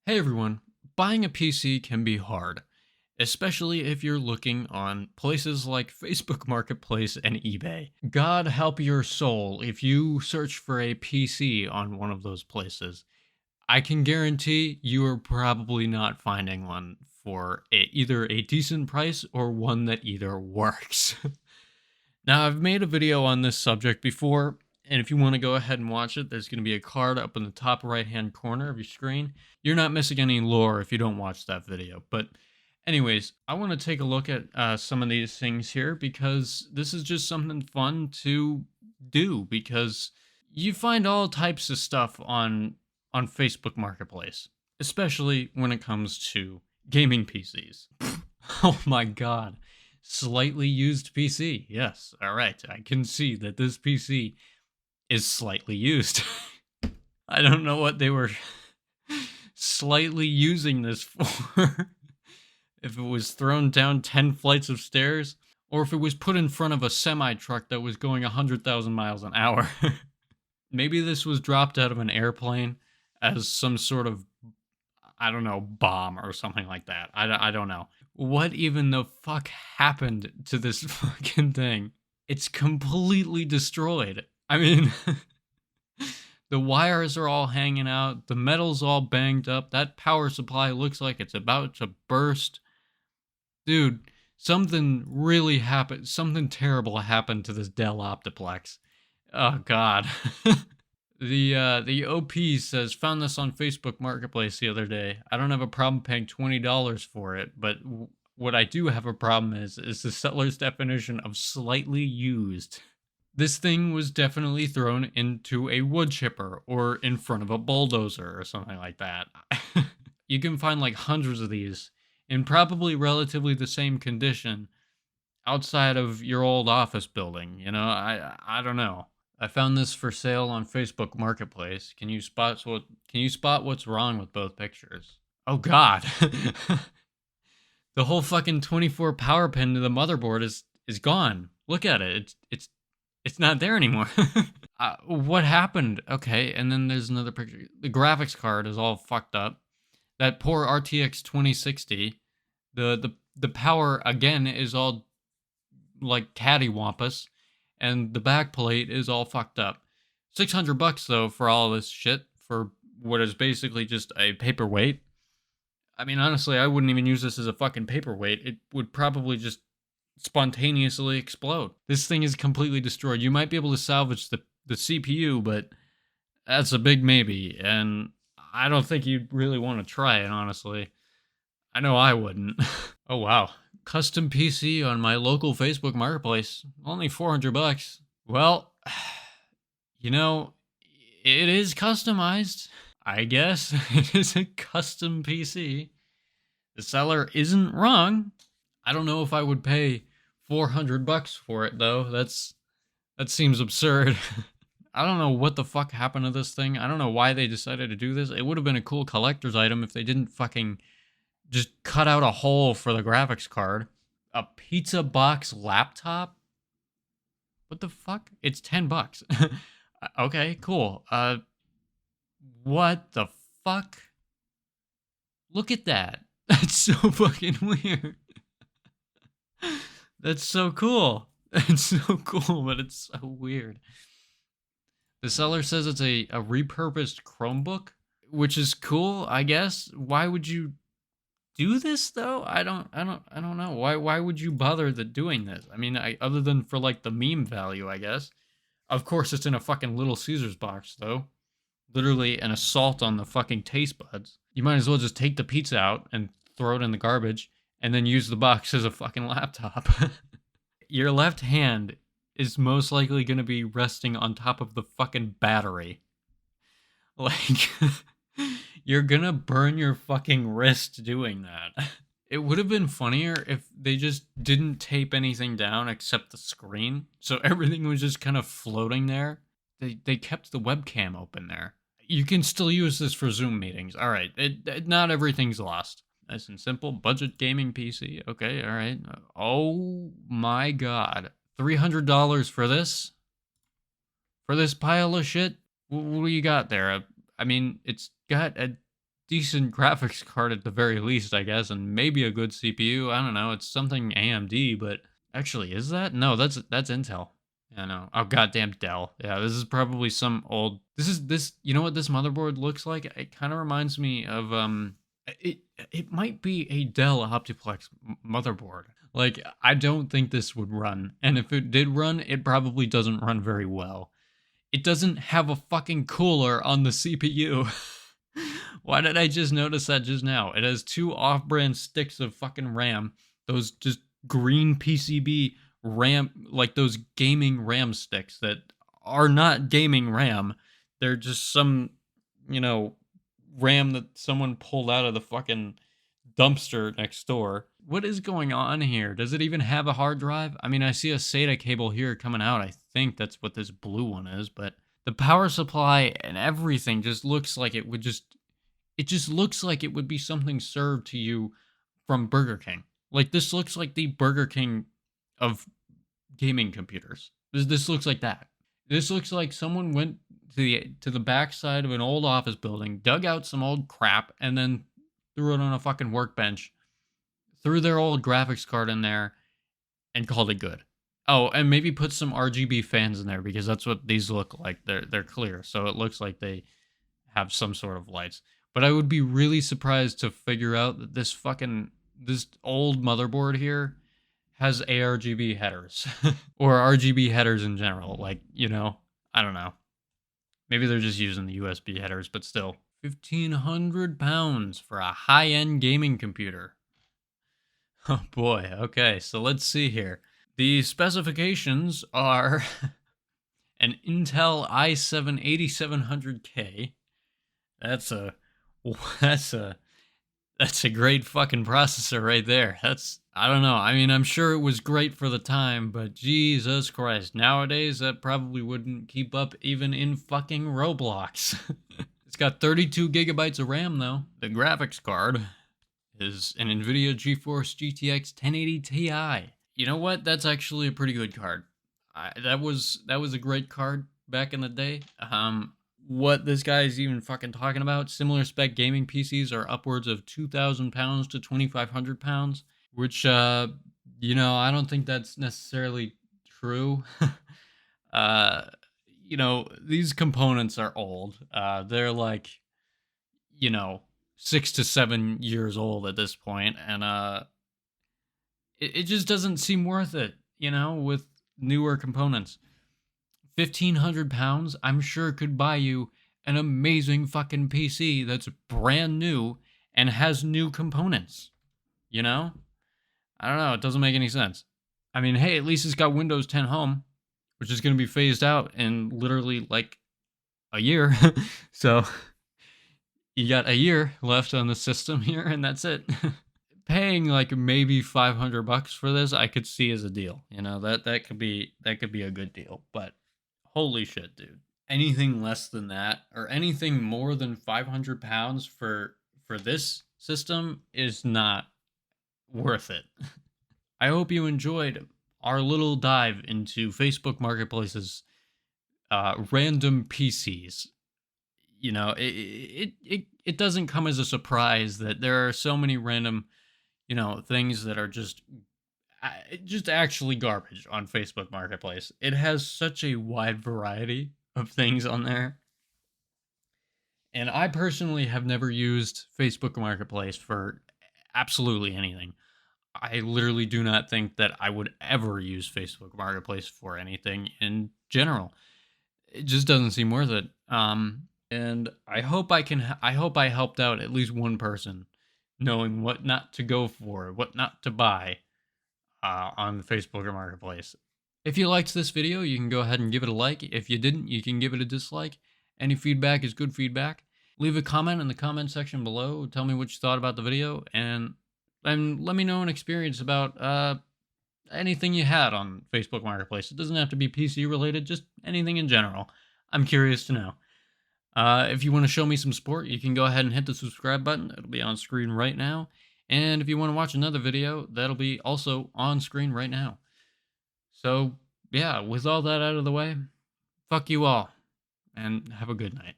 Hey everyone, buying a PC can be hard, especially if you're looking on places like Facebook Marketplace and eBay. God help your soul if you search for a PC on one of those places. I can guarantee you are probably not finding one for either a decent price or one that either works. Now, I've made a video on this subject before, and if you want to go ahead and watch it, there's going to be a card up in the top right hand corner of your screen. You're not missing any lore if you don't watch that video. But, anyways, I want to take a look at some of these things here because this is just something fun to do because you find all types of stuff on Facebook Marketplace, especially when it comes to gaming PCs. Oh my god. Slightly used PC. Yes. All right. I can see that this PC is slightly used. I don't know what they were slightly using this for. If it was thrown down 10 flights of stairs, or if it was put in front of a semi truck that was going 100,000 miles an hour. Maybe this was dropped out of an airplane as some sort of, I don't know, bomb or something like that. I don't know. What even the fuck happened to this fucking thing? It's completely destroyed. I mean, the wires are all hanging out, the metal's all banged up, that power supply looks like it's about to burst. Dude, something really happened, something terrible happened to this Dell Optiplex. Oh god. The OP says, found this on Facebook Marketplace the other day. I don't have a problem paying $20 for it, but what I do have a problem is the seller's definition of slightly used. This thing was definitely thrown into a wood chipper or in front of a bulldozer or something like that. You can find like hundreds of these in probably relatively the same condition outside of your old office building. I don't know. I found this for sale on Facebook Marketplace. Can you spot what's wrong with both pictures? Oh god. The whole fucking 24 power pin to the motherboard is gone. Look at it. It's not there anymore. What happened? Okay, and then there's another picture. The graphics card is all fucked up. That poor RTX 2060. The power again is all like cattywampus, and the back plate is all fucked up. $600 though for all this shit for what is basically just a paperweight. I mean, honestly, I wouldn't even use this as a fucking paperweight. It would probably just spontaneously explode. This thing is completely destroyed. You might be able to salvage the CPU, but that's a big maybe, and I don't think you'd really want to try it, honestly. I know I wouldn't. Oh wow. Custom PC on my local Facebook Marketplace. Only $400. Well, you know, it is customized. I guess it is a custom PC. The seller isn't wrong. I don't know if I would pay $400 for it though. That seems absurd. I don't know what the fuck happened to this thing. I don't know why they decided to do this. It would have been a cool collector's item if they didn't fucking just cut out a hole for the graphics card. A pizza box laptop? What the fuck? It's $10. Okay, cool. What the fuck? Look at that. That's so fucking weird. That's so cool. It's so cool, but it's so weird. The seller says it's a repurposed Chromebook, which is cool, I guess. Why would you do this though? I don't know. Why would you bother doing this? I mean, other than for like the meme value, I guess. Of course, it's in a fucking Little Caesars box though. Literally an assault on the fucking taste buds. You might as well just take the pizza out and throw it in the garbage and then use the box as a fucking laptop. Your left hand is most likely going to be resting on top of the fucking battery. Like, you're gonna burn your fucking wrist doing that. It would have been funnier if they just didn't tape anything down except the screen, so everything was just kind of floating there. They kept the webcam open there. You can still use this for Zoom meetings. All right, not everything's lost. Nice and simple. Budget gaming PC. Okay, all right. Oh my god, $300 for this? For this pile of shit? What do you got there? I mean, it's got a decent graphics card at the very least, I guess, and maybe a good CPU. I don't know. It's something AMD, but actually, is that? No, that's Intel. Yeah, no. Oh, goddamn Dell. Yeah, this is probably some old. This. You know what this motherboard looks like? It kind of reminds me of It it might be a Dell Optiplex motherboard. Like, I don't think this would run, and if it did run, it probably doesn't run very well. It doesn't have a fucking cooler on the CPU. Why did I just notice that just now? It has two off-brand sticks of fucking RAM. Those just green PCB RAM, like those gaming RAM sticks that are not gaming RAM. They're just some, you know, RAM that someone pulled out of the fucking dumpster next door. What is going on here? Does it even have a hard drive? I mean, I see a SATA cable here coming out. I think that's what this blue one is, but the power supply and everything just looks like it just looks like it would be something served to you from Burger King. Like, this looks like the Burger King of gaming computers. This looks like that. This looks like someone went to the backside of an old office building, dug out some old crap, and then threw it on a fucking workbench, threw their old graphics card in there, and called it good. Oh, and maybe put some RGB fans in there because that's what these look like. They're clear, so it looks like they have some sort of lights. But I would be really surprised to figure out that this old motherboard here has ARGB headers or RGB headers in general. Like, you know, I don't know. Maybe they're just using the USB headers, but still. £1,500 for a high-end gaming computer. Oh boy, okay, so let's see here. The specifications are an Intel i7-8700K. That's a great fucking processor right there. I don't know. I mean, I'm sure it was great for the time, but Jesus Christ, nowadays that probably wouldn't keep up even in fucking Roblox. It's got 32 gigabytes of RAM though. The graphics card is an NVIDIA GeForce GTX 1080 Ti. You know what? That's actually a pretty good card. That was a great card back in the day. What this guy is even fucking talking about, similar spec gaming PCs are upwards of £2,000 to £2,500, which, you know, I don't think that's necessarily true. You know, these components are old. They're like, you know, 6 to 7 years old at this point, and it just doesn't seem worth it, you know, with newer components. £1,500, I'm sure could buy you an amazing fucking PC that's brand new and has new components. You know? I don't know, it doesn't make any sense. I mean, hey, at least it's got Windows 10 Home, which is going to be phased out in literally like a year. So you got a year left on the system here, and that's it. Paying like maybe $500 for this, I could see as a deal. You know, that could be a good deal. But holy shit, dude! Anything less than that, or anything more than £500 for this system is not worth it. I hope you enjoyed our little dive into Facebook Marketplace's random PCs. You know, it doesn't come as a surprise that there are so many random, you know, things that are just actually garbage on Facebook Marketplace. It has such a wide variety of things on there. And I personally have never used Facebook Marketplace for absolutely anything. I literally do not think that I would ever use Facebook Marketplace for anything in general. It just doesn't seem worth it. And I hope I hope I helped out at least one person knowing what not to go for, what not to buy on Facebook Marketplace. If you liked this video, you can go ahead and give it a like. If you didn't, you can give it a dislike. Any feedback is good feedback. Leave a comment in the comment section below. Tell me what you thought about the video, and let me know an experience about anything you had on Facebook Marketplace. It doesn't have to be PC related, just anything in general. I'm curious to know. If you want to show me some support, you can go ahead and hit the subscribe button. It'll be on screen right now. And if you want to watch another video, that'll be also on screen right now. So, yeah, with all that out of the way, fuck you all, and have a good night.